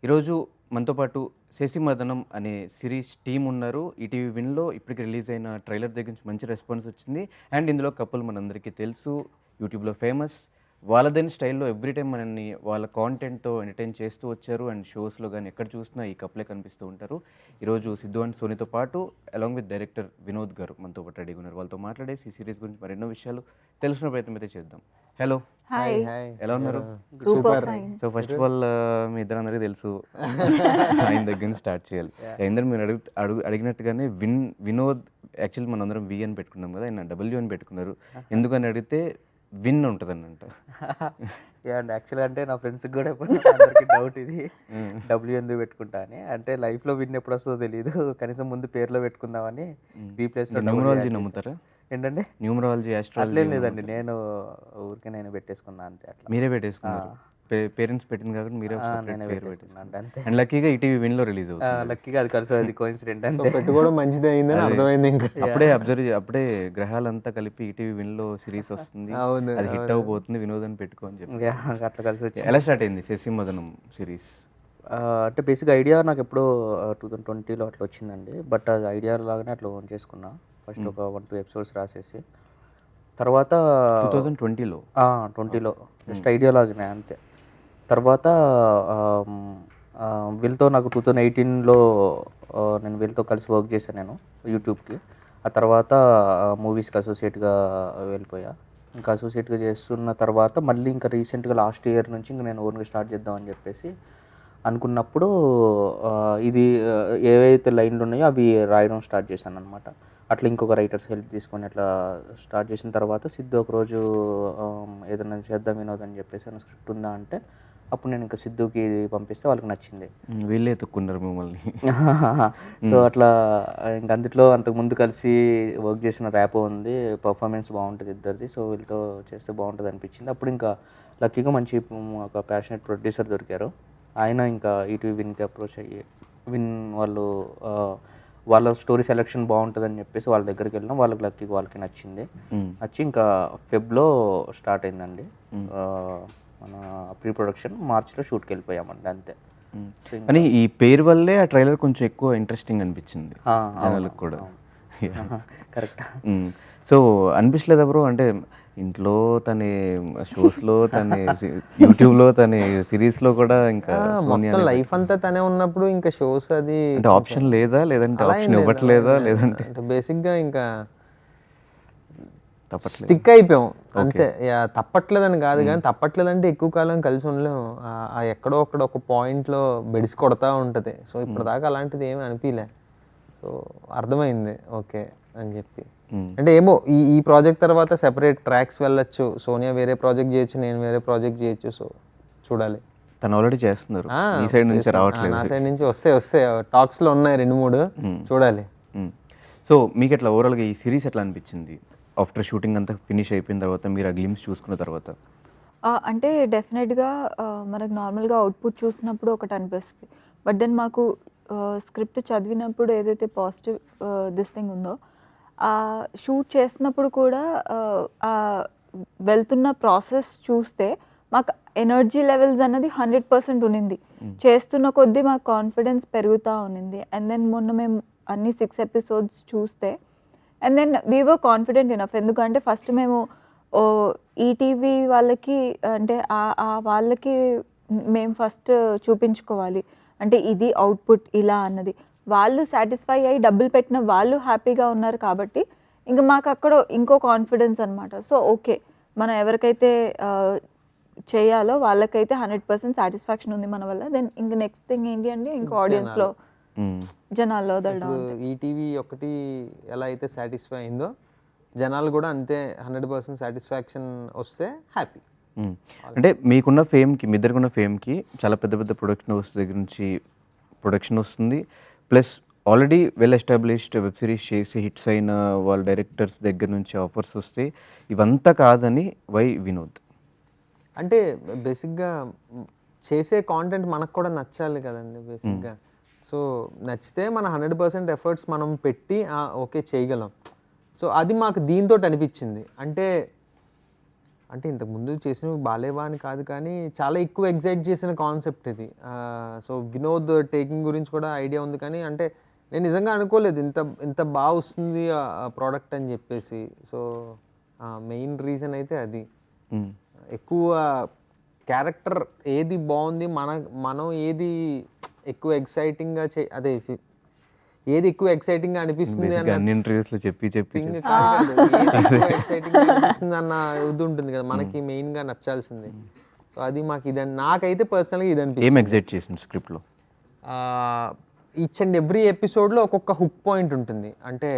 ఈరోజు మనతో పాటు 'శశిమదనం' అనే సిరీస్ టీమ్ ఉన్నారు. ఈటీవీ విన్‌లో ఇప్పటికి రిలీజ్ అయిన ట్రైలర్ దగ్గర నుంచి మంచి రెస్పాన్స్ వచ్చింది. అండ్ ఇందులో కపుల్ మనందరికీ తెలుసు. యూట్యూబ్‌లో ఫేమస్. వాళ్ళదైన స్టైల్‌లో ఎవ్రీ టైమ్ మనల్ని వాళ్ళ కాంటెంట్‌తో ఎంటర్‌టైన్ చేస్తూ వచ్చారు. అండ్ షోస్‌లో గాని ఎక్కడ చూసినా ఈ కపులే కనిపిస్తూ ఉంటారు. ఈరోజు సిద్ధు అండ్ సోనీతో పాటు అలాంగ్ విత్ డైరెక్టర్ వినోద్ గారు మనతో పాటు రెడీగా ఉన్నారు. వాళ్ళతో మాట్లాడేసి ఈ సీరీస్ గురించి మరెన్నో విషయాలు తెలుసుకునే ప్రయత్నం అయితే చేద్దాం. హలో. హాయ్. హాయ్. ఎలా ఉన్నారు? Super fine. So first of all మీ ఇద్దరందరికీ తెలుసు. ఆయన దగ్గర నుంచి స్టార్ట్ చేయాలి. ఇందరు మీరు అడిగినట్టుగానే వినోద్ యాక్చువల్లీ మనందరం వి అని పెట్టుకున్నాం కదా, ఆయన డబ్ల్యూ అని పెట్టుకున్నారు. ఎందుకని అడిగితే విన్ ఉంటుందనంట. అండ్ యాక్చువల్గా అంటే నా ఫ్రెండ్స్కి కూడా ఎప్పుడు అందరికీ డౌట్ ఇది డబ్ల్యూ ఎందుకు పెట్టుకుంటా అని. అంటే లైఫ్లో విన్ ఎప్పుడు వస్తుందో తెలియదు, కనీసం ముందు పేరులో పెట్టుకుందామని బీ ప్లేస్లో న్యూమరాలజీ నమ్ముతారా? ఏంటంటే న్యూమరాలజీ, అట్లేం ఆస్ట్రాలజీ లేదండి, నేను ఊరికే నేను పెట్టేసుకున్నా అంతే. అట్లా మీరే పెట్టేసుకున్నారు. పేరెంట్స్ పెట్టింది కాబట్టి మీరే నేనే పేరు పెట్టేసుకున్నాను అంతే. అండ్ లక్కీగా ఈటీవీ విన్‌లో రిలీజ్ అవుతుంది. లక్కీగా అది కలిసి అది కోఇన్సిడెంట్ అంతే. పెట్టుకోవడం మంచిదే అయిందని అర్థమైంది. ఇంకా అప్పుడే గ్రహాలంతా కలిపి ఈటీవీ విన్‌లో సిరీస్ వస్తుంది. అవును, అది హిట్ అవ్వబోతుంది, వినోదం పెట్టుకో అని చెప్పి. అట్లా కలిసి వచ్చి ఎలా స్టార్ట్ అయింది శశిమదనం సిరీస్? అంటే బేసిక్ ఐడియా నాకు ఎప్పుడో 2020లో అట్లా వచ్చిందండి. బట్ అది ఐడియా లాగానే అట్లా ఓన్ చేసుకున్నా. ఫస్ట్ ఒక 1-2 ఎపిసోడ్స్ రాసేసి తర్వాత 2020లో 20లో జస్ట్ ఐడియా లాగానే అంతే. తర్వాత వీళ్ళతో నాకు 2018లో నేను వీళ్ళతో కలిసి వర్క్ చేశాను నేను యూట్యూబ్కి. ఆ తర్వాత మూవీస్కి అసోసియేట్గా వెళ్ళిపోయా. ఇంకా అసోసియేట్గా చేస్తున్న తర్వాత మళ్ళీ ఇంకా రీసెంట్గా లాస్ట్ ఇయర్ నుంచి ఇంకా నేను ఓన్గా స్టార్ట్ చేద్దామని చెప్పేసి అనుకున్నప్పుడు ఇది ఏవైతే లైన్లు ఉన్నాయో అవి రాయడం స్టార్ట్ చేశాను అనమాట. అట్లా ఇంకొక రైటర్స్ హెల్ప్ తీసుకొని అట్లా స్టార్ట్ చేసిన తర్వాత సిద్ధు ఒకరోజు ఏదైనా చేద్దాం వినోద్ అని చెప్పేసి నా స్క్రిప్ట్ ఉందా అంటే అప్పుడు నేను ఇంకా సిద్ధుకి పంపిస్తే వాళ్ళకి నచ్చింది. వీళ్ళే ఎత్తుక్కున్నారు మిమ్మల్ని. సో అట్లా ఇంక అందులో అంతకుముందు కలిసి వర్క్ చేసిన ర్యాపో ఉంది, పర్ఫార్మెన్స్ బాగుంటుంది ఇద్దరిది. సో వీళ్ళతో చేస్తే బాగుంటుంది అనిపించింది. అప్పుడు ఇంకా లక్కీగా మంచి ఒక ప్యాషనెట్ ప్రొడ్యూసర్ దొరికారు. ఆయన ఇంకా ఈటీవీ విన్కి అప్రోచ్ అయ్యి విన్ వాళ్ళు వాళ్ళ స్టోరీ సెలెక్షన్ బాగుంటుందని చెప్పేసి వాళ్ళ దగ్గరికి వెళ్ళినాం. వాళ్ళకి లక్కీగా వాళ్ళకి నచ్చింది. నచ్చి ఇంకా ఫెబ్లో స్టార్ట్ అయిందండి మన ప్రీ ప్రొడక్షన్. మార్చిలో షూట్కి వెళ్ళిపోయామండి అంతే. కానీ ఈ పేరు వల్లే ఆ ట్రైలర్ కొంచెం ఎక్కువ ఇంట్రెస్టింగ్ అనిపించింది జనాలకు కూడా. కరెక్ట్. సో అనిపించలేదా బ్రో? అంటే ఇంట్లో తనే, షోస్లో తనే, యూట్యూబ్లో తనే, సిరీస్లో కూడా ఇంకా మొత్తం లైఫ్ అంతా తనే ఉన్నప్పుడు ఇంకా షోస్ అది అంటే ఆప్షన్ లేదా, లేదంటే ఆప్షన్ ఇవ్వట్లేదా, లేదంటే బేసిక్గా ఇంకా తప్పట్లేదు స్టిక్ అయిపోయాం అంతే. తప్పట్లేదని కాదు కానీ తప్పట్లేదంటే ఎక్కువ కాలం కలిసి ఉండలేము. ఎక్కడో అక్కడ ఒక పాయింట్లో బెడిసి కొడతా ఉంటుంది. సో ఇప్పటిదాకా అలాంటిది ఏమీ అనిపించలే. సో అర్థమైంది ఓకే అని చెప్పి. అంటే ఏమో ఈ ప్రాజెక్ట్ తర్వాత సెపరేట్ ట్రాక్స్ వెళ్ళొచ్చు. సోనియా వేరే ప్రాజెక్ట్ చేయొచ్చు, నేను వేరే ప్రాజెక్ట్ చేయొచ్చు. సో చూడాలి. తను ఆల్రెడీ చేస్తున్నారు, ఈ సైడ్ నుంచి రావట్లేదు. నా సైడ్ నుంచి వస్తే టాక్స్లో ఉన్నాయి 2-3 చూడాలి. సో మీకు ఎట్లా ఓవరాల్గా ఈ సిరీస్ ఎట్లా అనిపించింది ఆఫ్టర్ షూటింగ్ అంతా ఫినిష్ అయిపోయిన తర్వాత, మీరు ఆ గ్లిమ్స్ చూసుకున్న తర్వాత? అంటే డెఫినెట్గా మనకు నార్మల్గా అవుట్పుట్ చూసినప్పుడు ఒకటి అనిపిస్తుంది. బట్ దెన్ మాకు స్క్రిప్ట్ చదివినప్పుడు ఏదైతే పాజిటివ్ దిస్ థింగ్ ఉందో, షూట్ చేసినప్పుడు కూడా వెళ్తున్న ప్రాసెస్ చూస్తే మాకు ఎనర్జీ లెవెల్స్ అన్నది 100% ఉన్నింది. చేస్తున్న కొద్దీ మాకు కాన్ఫిడెన్స్ పెరుగుతూ ఉన్నింది. అండ్ దెన్ మొన్న మేము అన్ని 6 ఎపిసోడ్స్ చూస్తే and then we were confident enough. ఎందుకంటే ఫస్ట్ మేము ఈటీవీ వాళ్ళకి అంటే వాళ్ళకి మేము ఫస్ట్ చూపించుకోవాలి, అంటే ఇది అవుట్పుట్ ఇలా అన్నది. వాళ్ళు సాటిస్ఫై అయ్యి డబ్బులు పెట్టిన వాళ్ళు హ్యాపీగా ఉన్నారు కాబట్టి ఇంకా మాకు అక్కడ ఇంకో కాన్ఫిడెన్స్ అనమాట. సో ఓకే, మనం ఎవరికైతే చేయాలో వాళ్ళకైతే 100% సాటిస్ఫాక్షన్ ఉంది మన వల్ల. దెన్ ఇంక నెక్స్ట్ థింగ్ ఏంటి అంటే ఇంకా ఆడియన్స్లో జనాల్లో వదలడం. ఈటీవీ ఒకటి ఎలా అయితే సాటిస్ఫై అయిందో జనాలు కూడా అంతే 100% సాటిస్ఫాక్షన్ వస్తే హ్యాపీ. అంటే మీకున్న ఫేమ్కి, మీ ఇద్దరికున్న ఫేమ్కి చాలా పెద్ద పెద్ద ప్రొడక్షన్ హౌస్ దగ్గర నుంచి ప్రొడక్షన్ వస్తుంది. Plus already well established web series చేసి హిట్స్ అయిన వాళ్ళ డైరెక్టర్స్ దగ్గర నుంచి ఆఫర్స్ వస్తే ఇవంతా కాదని వై వినోద్? అంటే బేసిక్గా చేసే కాంటెంట్ మనకు కూడా నచ్చాలి కదండి బేసిక్గా. సో నచ్చితే మన 100% ఎఫర్ట్స్ మనం పెట్టి ఓకే చేయగలం. సో అది మాకు దీంతో అనిపించింది. అంటే అంటే ఇంతకు ముందు చేసినవి బాలేవా అని కాదు, కానీ చాలా ఎక్కువ ఎగ్జైట్ చేసిన కాన్సెప్ట్ ఇది. సో వినోద్ టేకింగ్ గురించి కూడా ఐడియా ఉంది, కానీ అంటే నేను నిజంగా అనుకోలేదు ఇంత ఇంత బాగా వస్తుంది ప్రోడక్ట్ అని చెప్పేసి. సో మెయిన్ రీజన్ అయితే అది. ఎక్కువ క్యారెక్టర్ ఏది బాగుంది, మనం ఏది ఎక్కువ ఎక్సైటింగ్గా ఏది ఎక్కువ ఎక్సైటింగ్గా అనిపిస్తుంది అన్న అన్ని ఇంటర్వ్యూస్లో చెప్పి థింగ్ కాదు, ఏది ఎక్కువ ఎక్సైటింగ్గా అనిపిస్తుంది అన్న ఇది ఉంటుంది కదా మనకి మెయిన్గా నచ్చాల్సింది. సో అది మాకు ఇదని నాకైతే పర్సనల్గా ఇది ఏం అనిపిస్తుంది. ఎగ్జైట్ చేసింది స్క్రిప్ట్లో? ఈచ్ అండ్ ఎవ్రీ ఎపిసోడ్లో ఒక్కొక్క హుక్ పాయింట్ ఉంటుంది. అంటే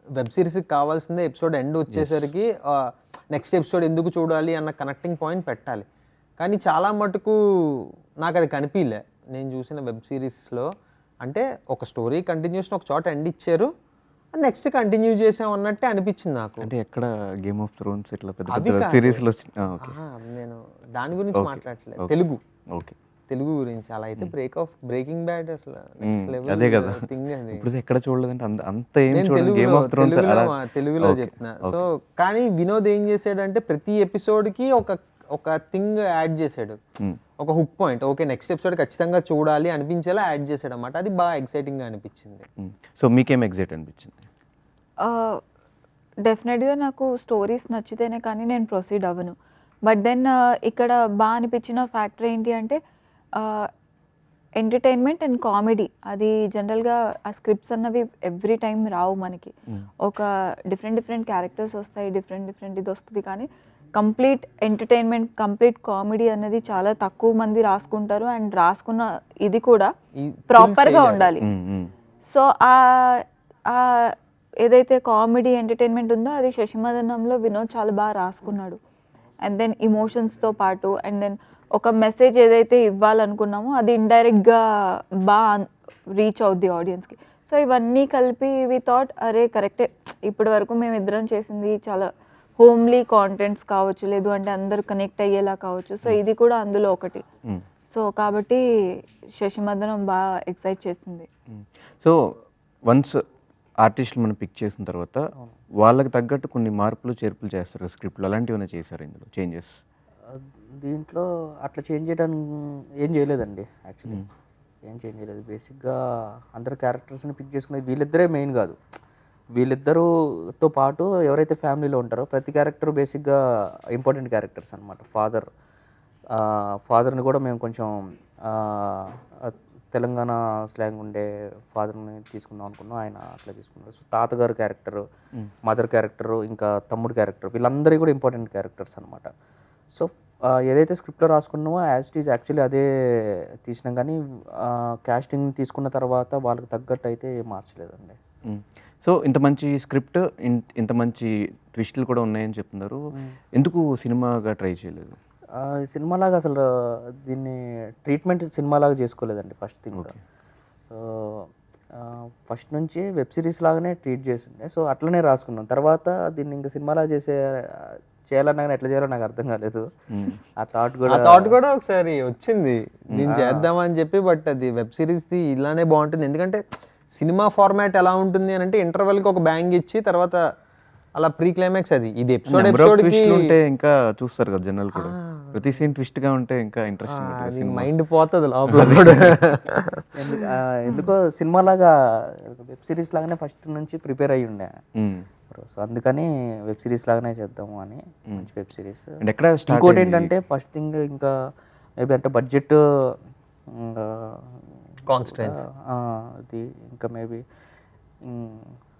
వెబ్ సిరీస్కి కావాల్సిందే ఎపిసోడ్ ఎండ్ వచ్చేసరికి నెక్స్ట్ ఎపిసోడ్ ఎందుకు చూడాలి అన్న కనెక్టింగ్ పాయింట్ పెట్టాలి. కానీ చాలా మటుకు నాకు అది కనిపించలే నేను చూసిన వెబ్ సిరీస్లో. అంటే ఒక స్టోరీ కంటిన్యూషన్ ఒక చోట ఎండ్ ఇచ్చారు, నెక్స్ట్ కంటిన్యూ చేసాం అన్నట్టే అనిపించింది నాకు. అంటే ఎక్కడ గేమ్ ఆఫ్ థ్రోన్స్ ఇట్లా అవి పెద్ద కాదు. సిరీస్లో నేను దాని గురించి మాట్లాడట్లేదు, తెలుగు గురించి. అలా అయితే బ్రేకింగ్ బ్యాడ్ అసలు నెక్స్ట్ అదే లెవెల్ కదా థింగ్ అది. ఇప్పుడు ఎక్కడ చూడలేదంటే అంత ఏం నేను చూడలేదు గేమ్ ఆఫ్ థ్రోన్స్ తెలుగులో చెప్తున్నా. సో కానీ వినోద్ ఏం చేశాడంటే ప్రతి ఎపిసోడ్కి ఒక థింగ్ యాడ్ చేశాడు, ఒక hook point. Okay next episode ఖచ్చితంగా చూడాలి అనిపించేలా యాడ్ చేశాడు అన్నమాట. అది బాగా ఎక్సైటింగ్గా అనిపించింది. సో మీకేం ఎగ్జైట్ అనిపించింది? డెఫినెట్గా నాకు స్టోరీస్ నచ్చితేనే కానీ నేను ప్రొసీడ్ అవ్వను. బట్ దెన్ ఇక్కడ బాగా అనిపించిన ఫ్యాక్టర్ ఏంటి అంటే ఎంటర్టైన్మెంట్ అండ్ కామెడీ. అది జనరల్గా ఆ స్క్రిప్ట్స్ అన్నవి ఎవ్రీ టైం రావు మనకి. ఒక డిఫరెంట్ క్యారెక్టర్స్ వస్తాయి, డిఫరెంట్ ఇది వస్తుంది, కానీ కంప్లీట్ ఎంటర్టైన్మెంట్ కంప్లీట్ కామెడీ అనేది చాలా తక్కువ మంది రాసుకుంటారు. అండ్ రాసుకున్న ఇది కూడా ప్రాపర్గా ఉండాలి. సో ఏదైతే కామెడీ ఎంటర్టైన్మెంట్ ఉందో అది శశిమదనంలో వినోద్ చాలా బాగా రాసుకున్నాడు. అండ్ దెన్ ఇమోషన్స్తో పాటు అండ్ దెన్ ఒక మెసేజ్ ఏదైతే ఇవ్వాలనుకున్నామో అది ఇండైరెక్ట్గా బాగా రీచ్ అవుద్ది ఆడియన్స్కి. సో ఇవన్నీ కలిపి వి థాట్ అరే కరెక్టే, ఇప్పటి వరకు మేము ఇద్దరం చేసింది చాలా హోమ్లీ కాంటెంట్స్ కావచ్చు, లేదు అంటే అందరూ కనెక్ట్ అయ్యేలా కావచ్చు. సో ఇది కూడా అందులో ఒకటి. సో కాబట్టి శశిమదనం బాగా ఎక్సైట్ చేసింది. సో వన్స్ ఆర్టిస్టులు మనం పిక్ చేసిన తర్వాత వాళ్ళకి తగ్గట్టు కొన్ని మార్పులు చేర్పులు చేస్తారు స్క్రిప్ట్లో, అలాంటివి ఏమైనా చేశారు ఇందులో చేంజెస్? దీంట్లో అట్లా చేంజ్ చేయడానికి ఏం చేయలేదండి. యాక్చువల్లీ ఏం చేంజ్ చేయలేదు. బేసిక్గా అందరు క్యారెక్టర్స్ని పిక్ చేసుకునేది వీళ్ళిద్దరే మెయిన్ కాదు, వీళ్ళిద్దరూతో పాటు ఎవరైతే ఫ్యామిలీలో ఉంటారో ప్రతి క్యారెక్టర్ బేసిక్గా ఇంపార్టెంట్ క్యారెక్టర్స్ అనమాట. ఫాదర్ని కూడా మేము కొంచెం తెలంగాణ స్లాంగ్ ఉండే ఫాదర్ని తీసుకుందాం అనుకున్నాం, ఆయన అట్లా తీసుకున్నారు. సో తాతగారు క్యారెక్టరు, మదర్ క్యారెక్టరు, ఇంకా తమ్ముడు క్యారెక్టర్, వీళ్ళందరూ కూడా ఇంపార్టెంట్ క్యారెక్టర్స్ అనమాట. సో ఏదైతే స్క్రిప్ట్లో రాసుకున్నామో యాజ్ ఇట్ ఈజ్ యాక్చువల్లీ అదే తీసినాం, కానీ క్యాస్టింగ్ తీసుకున్న తర్వాత వాళ్ళకి తగ్గట్టు అయితే ఏం మార్చలేదండి. సో ఇంత మంచి స్క్రిప్ట్, ఇంత మంచి ట్విస్టులు కూడా ఉన్నాయని చెప్తున్నారు, ఎందుకు సినిమాగా ట్రై చేయలేదు? సినిమాలాగా అసలు దీన్ని ట్రీట్మెంట్ సినిమాలాగా చేసుకోలేదండి ఫస్ట్ థింగ్. సో ఫస్ట్ నుంచి వెబ్ సిరీస్ లాగానే ట్రీట్ చేస్తుండే. సో అట్లనే రాసుకున్నాం. తర్వాత దీన్ని ఇంకా సినిమాలా చేయాలన్నా కానీ ఎట్లా చేయాలో నాకు అర్థం కాలేదు. ఆ థాట్ కూడా ఒకసారి వచ్చింది దీన్ని చేద్దామని చెప్పి, బట్ అది వెబ్ సిరీస్ది ఇలానే బాగుంటుంది. ఎందుకంటే సినిమా ఫార్మాట్ ఎలా ఉంటుంది అని అంటే ఇంటర్వెల్కి ఒక బ్యాంగ్ ఇచ్చి తర్వాత అలా ప్రీ క్లైమాక్స్, అది ఇది ఎపిసోడ్కి ఉంటే ఇంకా చూస్తారు కదా జనాలు కూడా, ప్రతి సీన్ ట్విస్ట్ గా ఉంటే ఇంకా ఇంట్రెస్టింగ్, మైండ్ పోతుంది లోపల. ఎందుకో సినిమాలాగా వెబ్ సిరీస్ లాగానే ఫస్ట్ నుంచి ప్రిపేర్ అయ్యి ఉండే. సో అందుకని వెబ్ సిరీస్ లాగానే చేద్దాము అని మంచి వెబ్ సిరీస్. ఇంకోటి ఏంటంటే ఫస్ట్ థింగ్ ఇంకా మేబీ అంటే బడ్జెట్ కాన్స్టెన్స్ అది ఇంకా మేబీ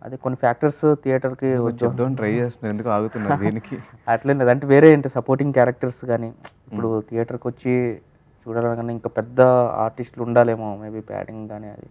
అదే కొన్ని ఫ్యాక్టర్స్ థియేటర్కి వచ్చేద్దాం ట్రై చేస్తున్నాను, ఎందుకు ఆగుతున్నారు దీనికి? అట్లే లేదు అంటే వేరే ఏంటి సపోర్టింగ్ క్యారెక్టర్స్ కానీ ఇప్పుడు థియేటర్కి వచ్చి చూడాలన్నా ఇంకా పెద్ద ఆర్టిస్టులు ఉండాలేమో మేబీ ప్యాడింగ్ కానీ అది